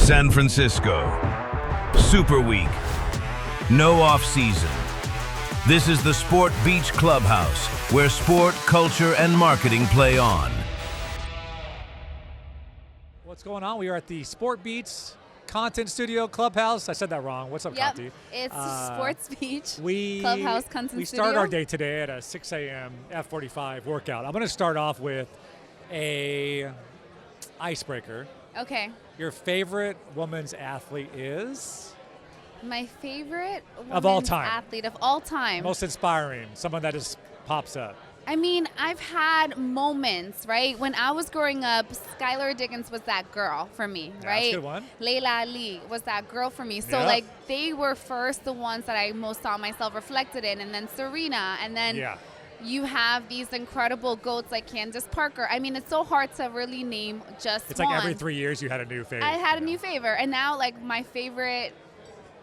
San Francisco. Super Week. No off season. This is the Sport Beach Clubhouse, where sport, culture, and marketing play on. What's going on? We are at the Sport Beach Content Studio Clubhouse. I said that wrong. What's up, Yep, Kati? it's Sports Beach Clubhouse Content Studio. We start our day today at a 6 a.m. F45 workout. I'm going to start off with a icebreaker. Okay. Your favorite women's athlete is? My favorite of all women's time. athlete of all time. Most inspiring, someone that just pops up. I mean, I've had moments, right? When I was growing up, Skylar Diggins was that girl for me, Yeah, right? that's a good one. Layla Ali was that girl for me. So, Yeah. like, they were first the ones that I most saw myself reflected in. And then Serena. And then you have these incredible GOATs like Candace Parker. I mean, it's so hard to really name just It's one. like every 3 years you had a new favorite. I had a new favorite. And now, like, my favorite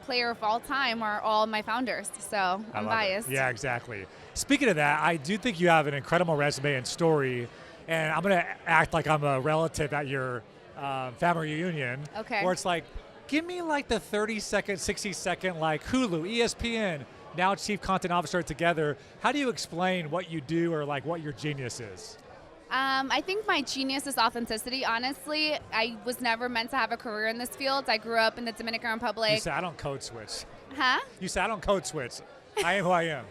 player of all time are all my founders. So I'm biased. Yeah, exactly. Speaking of that, I do think you have an incredible resume and story, and I'm going to act like I'm a relative at your family reunion. Okay. Where it's like, give me like the 30-second, 60-second, like Hulu, ESPN, now Chief Content Officer together. How do you explain what you do or like what your genius is? I think my genius is authenticity, honestly. I was never meant to have a career in this field. I grew up in the Dominican Republic. You said, I don't code switch. Huh? You said, I don't code switch. I am who I am.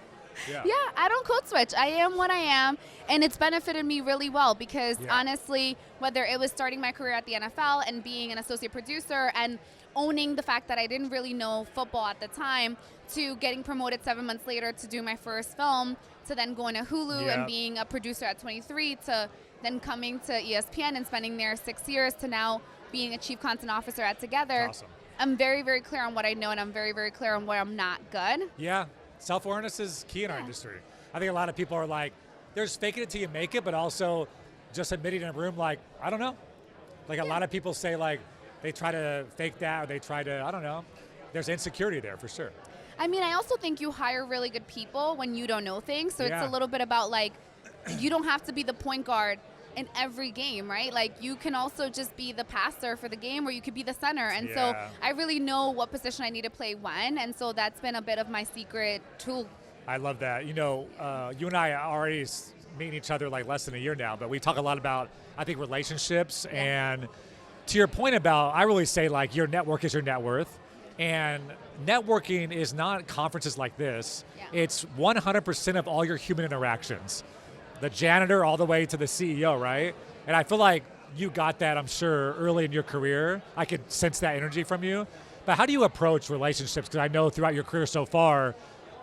Yeah, I don't code switch. I am what I am, and it's benefited me really well because honestly, whether it was starting my career at the NFL and being an associate producer and owning the fact that I didn't really know football at the time, to getting promoted 7 months later to do my first film, to then going to Hulu and being a producer at 23, to then coming to ESPN and spending there 6 years, to now being a chief content officer at Together. Awesome. I'm very, very clear on what I know, and I'm very, very clear on where I'm not good. Yeah, self-awareness is key in our industry. I think a lot of people are like, there's faking it till you make it, but also just admitting in a room like, I don't know. Like a lot of people say like, they try to fake that, or they try to, I don't know. There's insecurity there for sure. I mean, I also think you hire really good people when you don't know things. So it's a little bit about like, you don't have to be the point guard in every game, right? Like you can also just be the passer for the game, or you could be the center. And so I really know what position I need to play when. And so that's been a bit of my secret tool. I love that. You know, you and I are already meeting each other like less than a year now, but we talk a lot about, I think, relationships. And to your point about, I really say like your network is your net worth. And networking is not conferences like this. It's 100% of all your human interactions. The janitor all the way to the CEO, right? And I feel like you got that, I'm sure, early in your career. I could sense that energy from you. But how do you approach relationships? Because I know throughout your career so far,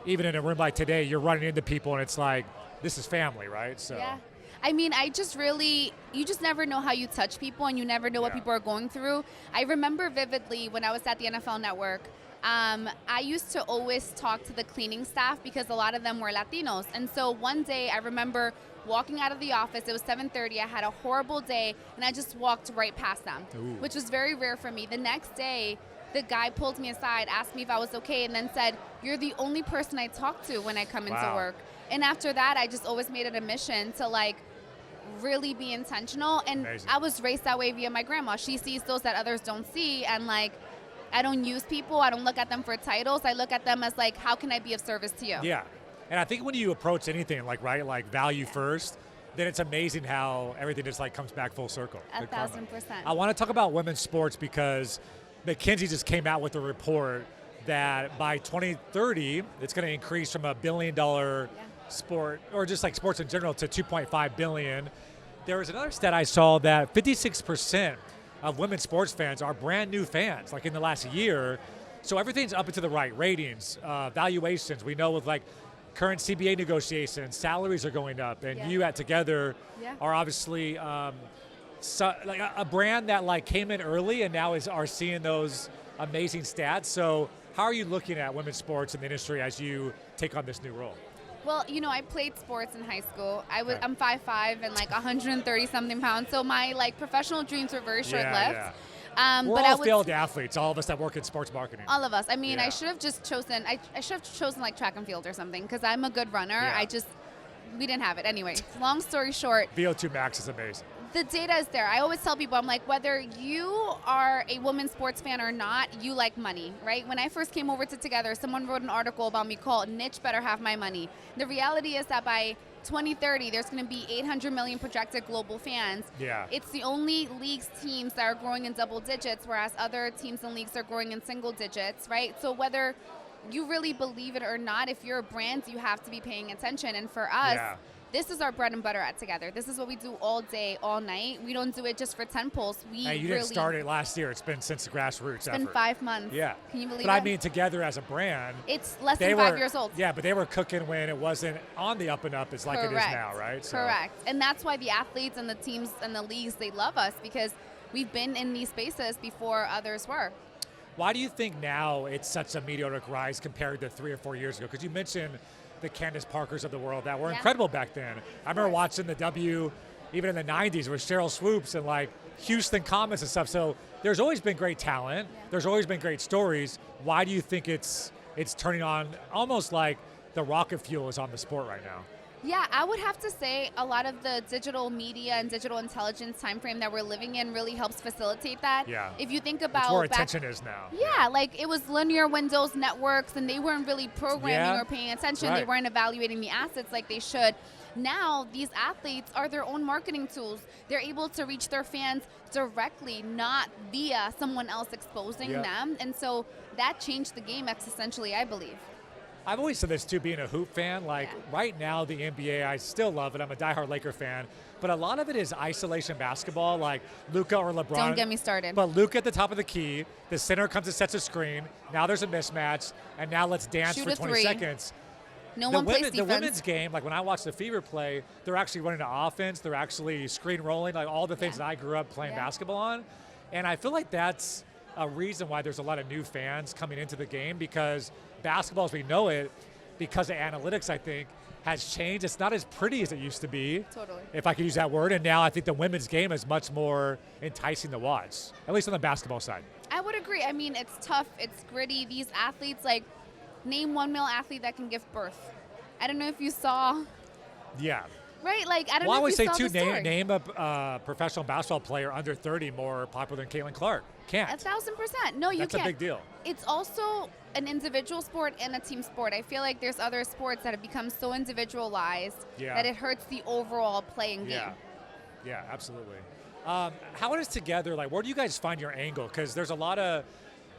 even in a room like today, you're running into people and it's like, this is family, right? So. Yeah. I mean, you just never know how you touch people, and you never know what people are going through. I remember vividly when I was at the NFL Network, I used to always talk to the cleaning staff because a lot of them were Latinos. And so one day I remember walking out of the office, it was 7:30, I had a horrible day, and I just walked right past them, which was very rare for me. The next day, the guy pulled me aside, asked me if I was okay, and then said, "You're the only person I talk to when I come into work." And after that, I just always made it a mission to like really be intentional. And I was raised that way via my grandma. She sees those that others don't see, and like, I don't use people. I don't look at them for titles. I look at them as like, how can I be of service to you? Yeah, and I think when you approach anything like, right, like value first, then it's amazing how everything just like comes back full circle. 1,000%. I want to talk about women's sports because McKinsey just came out with a report that by 2030, it's going to increase from $1 billion sport, or just like sports in general, to 2.5 billion. There was another stat I saw that 56% of women's sports fans are brand new fans, like in the last year. So everything's up and to the right. Ratings, valuations. We know with like current CBA negotiations, salaries are going up, and you at Together are obviously like a brand that like came in early and now are seeing those amazing stats. So how are you looking at women's sports in the industry as you take on this new role? Well, you know, I played sports in high school. I'm 5'5" and like 130 something pounds. So my like professional dreams were very short-lived. We're all failed athletes, all of us that work in sports marketing. All of us. I mean, I should have just chosen, I should have chosen like track and field or something, because I'm a good runner. We didn't have it. Anyway, long story short. VO2 max is amazing. The data is there. I always tell people, I'm like, whether you are a women's sports fan or not, you like money, right? When I first came over to Together, someone wrote an article about me called Niche Better Have My Money. The reality is that by 2030, there's going to be 800 million projected global fans. Yeah. It's the only leagues teams that are growing in double digits, whereas other teams and leagues are growing in single digits, right? So whether you really believe it or not, if you're a brand, you have to be paying attention. And for us, this is our bread and butter at Together. This is what we do all day, all night. We don't do it just for 10 polls. Hey, you didn't start it last year. It's been since the grassroots It's been 5 months. Yeah. Can you believe But it? I mean, Together as a brand. It's less than 5 years old. Yeah, but they were cooking when it wasn't on the up and up as like it is now, right? So. Correct. And that's why the athletes and the teams and the leagues, they love us because we've been in these spaces before others were. Why do you think now it's such a meteoric rise compared to 3 or 4 years ago? Because you mentioned the Candace Parkers of the world that were incredible back then. I remember watching the W, even in the 90s, with Cheryl Swoops and like Houston Comets and stuff. So there's always been great talent. There's always been great stories. Why do you think it's turning on almost like the rocket fuel is on the sport right now? Yeah, I would have to say a lot of the digital media and digital intelligence timeframe that we're living in really helps facilitate that. Yeah. If you think about it's where attention is now. Yeah, like it was linear windows networks and they weren't really programming or paying attention. They weren't evaluating the assets like they should. Now, these athletes are their own marketing tools. They're able to reach their fans directly, not via someone else exposing them. And so that changed the game existentially, I believe. I've always said this too, being a hoop fan. Like right now, the NBA, I still love it. I'm a diehard Laker fan, but a lot of it is isolation basketball, like Luka or LeBron. Don't get me started. But Luka at the top of the key, the center comes and sets a screen. Now there's a mismatch, and now let's dance for 20 seconds. No one plays defense. The women's game, like when I watch the Fever play, they're actually running the offense. They're actually screen rolling, like all the things that I grew up playing basketball on. And I feel like that's a reason why there's a lot of new fans coming into the game, because basketball as we know it, because of analytics, I think, has changed. It's not as pretty as it used to be, if I could use that word. And now I think the women's game is much more enticing to watch, at least on the basketball side. I would agree. I mean, it's tough. It's gritty. These athletes, like, name one male athlete that can give birth. I don't know if you saw. Yeah. Right? Like, I don't know if you saw the story. Well, I would say, name a professional basketball player under 30 more popular than Caitlin Clark. Can't. 1,000%. No, you can't. That's a big deal. It's also an individual sport and a team sport. I feel like there's other sports that have become so individualized that it hurts the overall playing game. Yeah, absolutely. How is Together, like, where do you guys find your angle? Because there's a lot of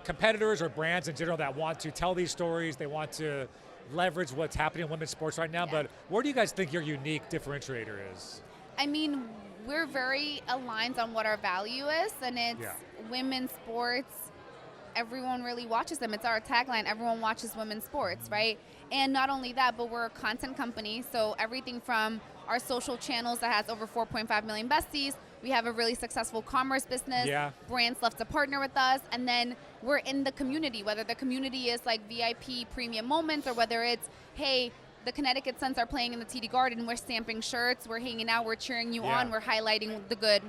competitors or brands in general that want to tell these stories. They want to leverage what's happening in women's sports right now. But where do you guys think your unique differentiator is? I mean, we're very aligned on what our value is, and it's women's sports. Everyone really watches them. It's our tagline, everyone watches women's sports, right? And not only that, but we're a content company, so everything from our social channels that has over 4.5 million besties, we have a really successful commerce business, brands love to partner with us, and then we're in the community, whether the community is like VIP premium moments or whether it's, hey, the Connecticut Suns are playing in the TD Garden, we're stamping shirts, we're hanging out, we're cheering you on, we're highlighting the good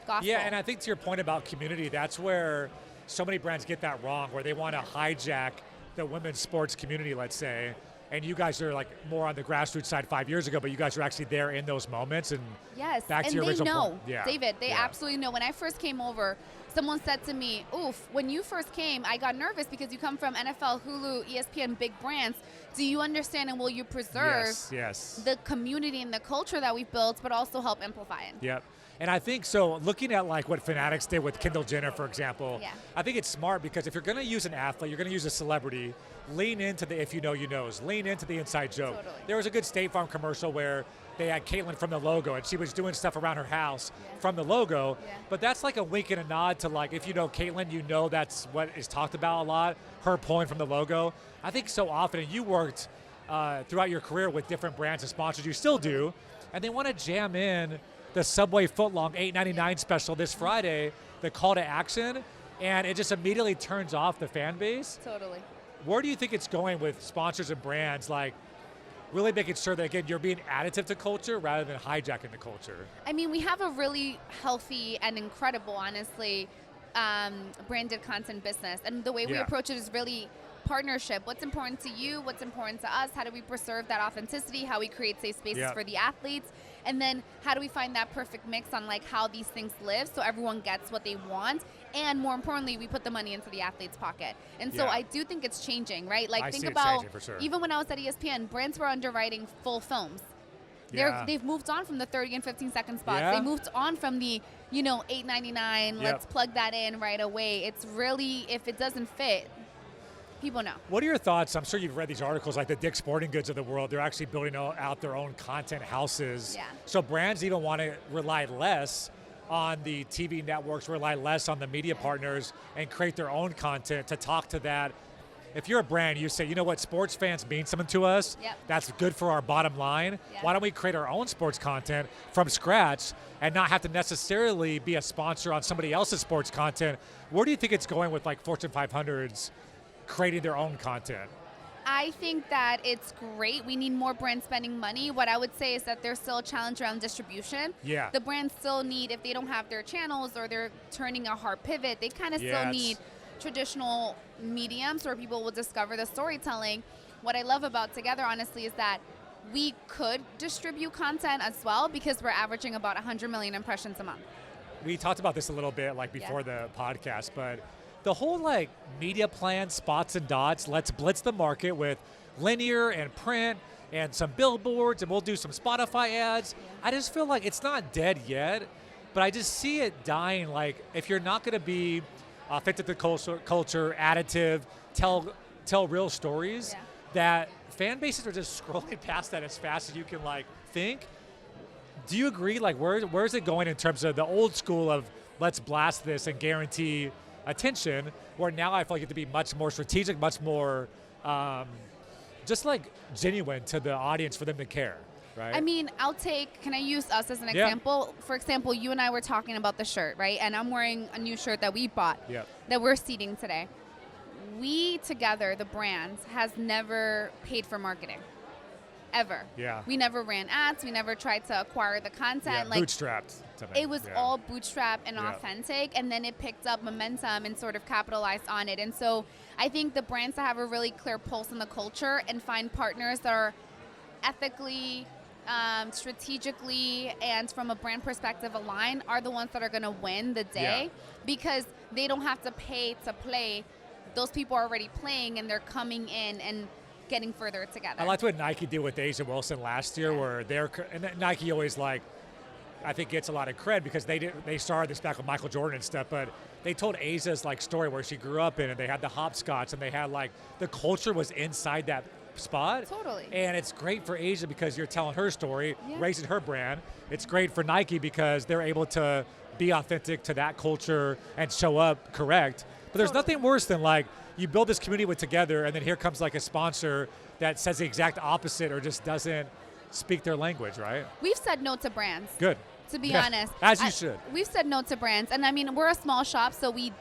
gospel. Yeah, and I think to your point about community, that's where so many brands get that wrong, where they want to hijack the women's sports community, let's say, and you guys are like more on the grassroots side 5 years ago, but you guys are actually there in those moments. And back to your original point. David, they absolutely know. When I first came over, someone said to me, oof, when you first came, I got nervous because you come from NFL, Hulu, ESPN, big brands. Do you understand and will you preserve the community and the culture that we've built, but also help amplify it? Yep. And I think so, looking at like what Fanatics did with Kendall Jenner, for example, I think it's smart because if you're going to use an athlete, you're going to use a celebrity, lean into the if you know, you knows, lean into the inside joke. There was a good State Farm commercial where they had Caitlin from the logo and she was doing stuff around her house from the logo, but that's like a wink and a nod to like, if you know Caitlin, you know that's what is talked about a lot, her pulling from the logo. I think so often, and you worked throughout your career with different brands and sponsors, you still do, and they want to jam in the Subway footlong $8.99 special this Friday, the call to action, and it just immediately turns off the fan base. Totally. Where do you think it's going with sponsors and brands, like really making sure that, again, you're being additive to culture rather than hijacking the culture? I mean, we have a really healthy and incredible, honestly, branded content business. And the way we approach it is really partnership. What's important to you? What's important to us? How do we preserve that authenticity? How we create safe spaces for the athletes? And then how do we find that perfect mix on like how these things live so everyone gets what they want? And more importantly, we put the money into the athlete's pocket. And so I do think it's changing, right? Like think about, even when I was at ESPN, brands were underwriting full films. They've moved on from the 30 and 15-second spots. They moved on from the, $8.99, let's plug that in right away. It's really, if it doesn't fit, people know. What are your thoughts? I'm sure you've read these articles like the Dick's Sporting Goods of the world. They're actually building out their own content houses. Yeah. So brands even want to rely less on the TV networks, rely less on the media partners, and create their own content to talk to that. If you're a brand, you say, you know what, sports fans mean something to us. That's good for our bottom line. Why don't we create our own sports content from scratch and not have to necessarily be a sponsor on somebody else's sports content? Where do you think it's going with like Fortune 500s creating their own content? I think that it's great. We need more brands spending money. What I would say is that there's still a challenge around distribution. The brands still need, if they don't have their channels or they're turning a hard pivot, they kind of still need traditional mediums where people will discover the storytelling. What I love about TOGETHR, honestly, is that we could distribute content as well because we're averaging about 100 million impressions a month. We talked about this a little bit like before the podcast, but the whole like media plan, spots and dots, let's blitz the market with linear and print and some billboards, and we'll do some Spotify ads. I just feel like it's not dead yet, but I just see it dying. Like if you're not going to be fit to the culture, additive, tell real stories, that fan bases are just scrolling past that as fast as you can like think. Do you agree? Like where's it going in terms of the old school of let's blast this and guarantee attention, where now I feel like you have to be much more strategic, much more just like genuine to the audience for them to care, right? I mean, can I use us as an example? For example, you and I were talking about the shirt, right? And I'm wearing a new shirt that we bought that we're seeding today. We TOGETHR, the brand, has never paid for marketing. Ever. We never ran ads. We never tried to acquire the content. Like bootstrapped. It was all bootstrapped and authentic, and then it picked up momentum and sort of capitalized on it. And so I think the brands that have a really clear pulse in the culture and find partners that are ethically, strategically, and from a brand perspective aligned are the ones that are going to win the day because they don't have to pay to play. Those people are already playing, and they're coming in and getting further together. I liked what Nike did with Asia Wilson last year, where and Nike always I think gets a lot of cred because they started this back with Michael Jordan and stuff, but they told Asia's story where she grew up in, and they had the hopscotch, and they had the culture was inside that spot. Totally. And it's great for Asia because you're telling her story, raising her brand. It's great for Nike because they're able to be authentic to that culture and show up correct. But there's nothing worse than you build this community with TOGETHR, and then here comes a sponsor that says the exact opposite or just doesn't speak their language, right? We've said no to brands. Good. To be honest. As you should. We've said no to brands. And I mean, we're a small shop, so we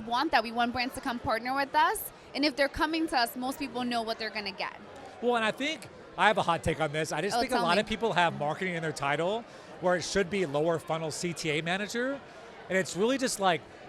want that. We want brands to come partner with us. And if they're coming to us, most people know what they're going to get. Well, and I think I have a hot take on this. I just think a lot of people have marketing in their title where it should be lower funnel CTA manager. And it's really just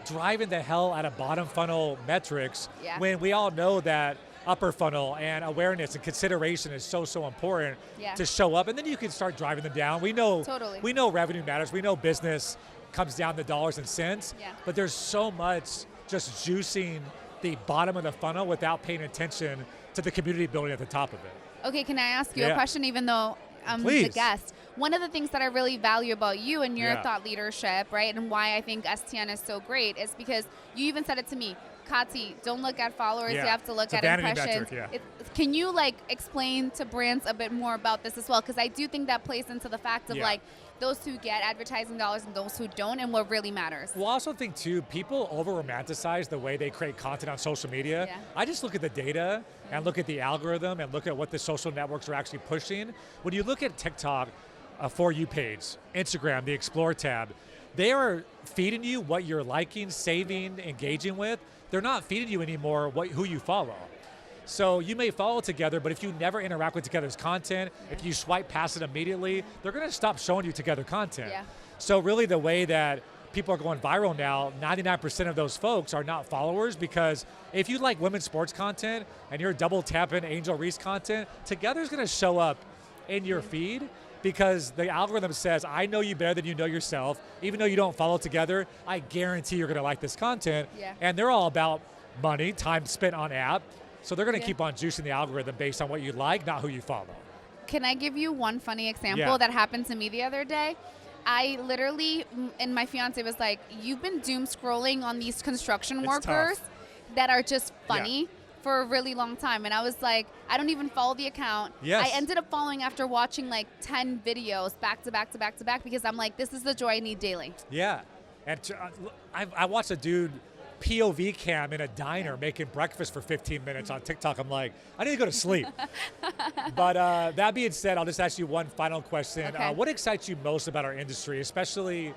driving the hell out of bottom funnel metrics when we all know that upper funnel and awareness and consideration is so important to show up. And then you can start driving them down. We know revenue matters. We know business comes down to dollars and cents. But there's so much just juicing the bottom of the funnel without paying attention to the community building at the top of it. Okay, can I ask you a question even though I'm the guest? One of the things that I really value about you and your thought leadership, right, and why I think STN is so great is because you even said it to me, Kati, don't look at followers, you have to look at impressions. Can you explain to brands a bit more about this as well? Because I do think that plays into the fact of those who get advertising dollars and those who don't, and what really matters. Well, I also think too, people over-romanticize the way they create content on social media. I just look at the data and look at the algorithm and look at what the social networks are actually pushing. When you look at TikTok, a For You page, Instagram, the Explore tab, they are feeding you what you're liking, saving, engaging with. They're not feeding you anymore who you follow. So you may follow TOGETHR, but if you never interact with TOGETHR's content, if you swipe past it immediately, they're going to stop showing you TOGETHR content. So really the way that people are going viral now, 99% of those folks are not followers, because if you like women's sports content and you're double tapping Angel Reese content, TOGETHR's going to show up in your feed. because the algorithm says, I know you better than you know yourself. Even though you don't follow together, I guarantee you're going to like this content. Yeah. And they're all about money, time spent on app. So they're going to keep on juicing the algorithm based on what you like, not who you follow. Can I give you one funny example Yeah. that happened to me the other day? I literally, and my fiance was like, you've been doom scrolling on these construction It's workers tough. that are just funny for a really long time. And I was like, I don't even follow the account. Yes. I ended up following after watching like 10 videos back to back to back to back because I'm like, this is the joy I need daily. Yeah. And I watched a dude POV cam in a diner making breakfast for 15 minutes on TikTok. I'm like, I need to go to sleep. But that being said, I'll just ask you one final question. Okay. What excites you most about our industry, especially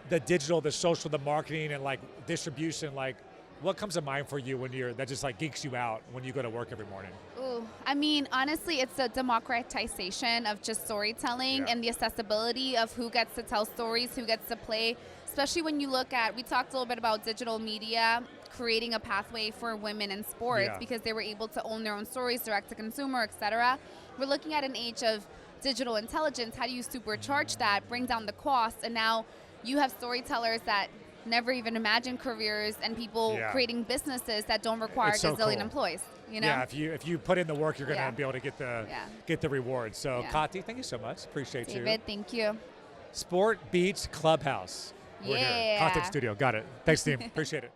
the digital, the social, the marketing, and like distribution? Like, what comes to mind for you that just like geeks you out when you go to work every morning? Ooh, I mean, honestly, it's the democratization of just storytelling and the accessibility of who gets to tell stories, who gets to play. Especially when you look at, we talked a little bit about digital media creating a pathway for women in sports because they were able to own their own stories, direct to consumer, etc. We're looking at an age of digital intelligence. How do you supercharge that, bring down the cost, and now you have storytellers that never even imagined careers and people creating businesses that don't require It's so gazillion cool. employees. You know? Yeah, if you put in the work, you're going to be able to get the reward. So, Kati, thank you so much. Appreciate you. David, thank you. Sport Beach Clubhouse. We're here. Content studio. Got it. Thanks, team. Appreciate it.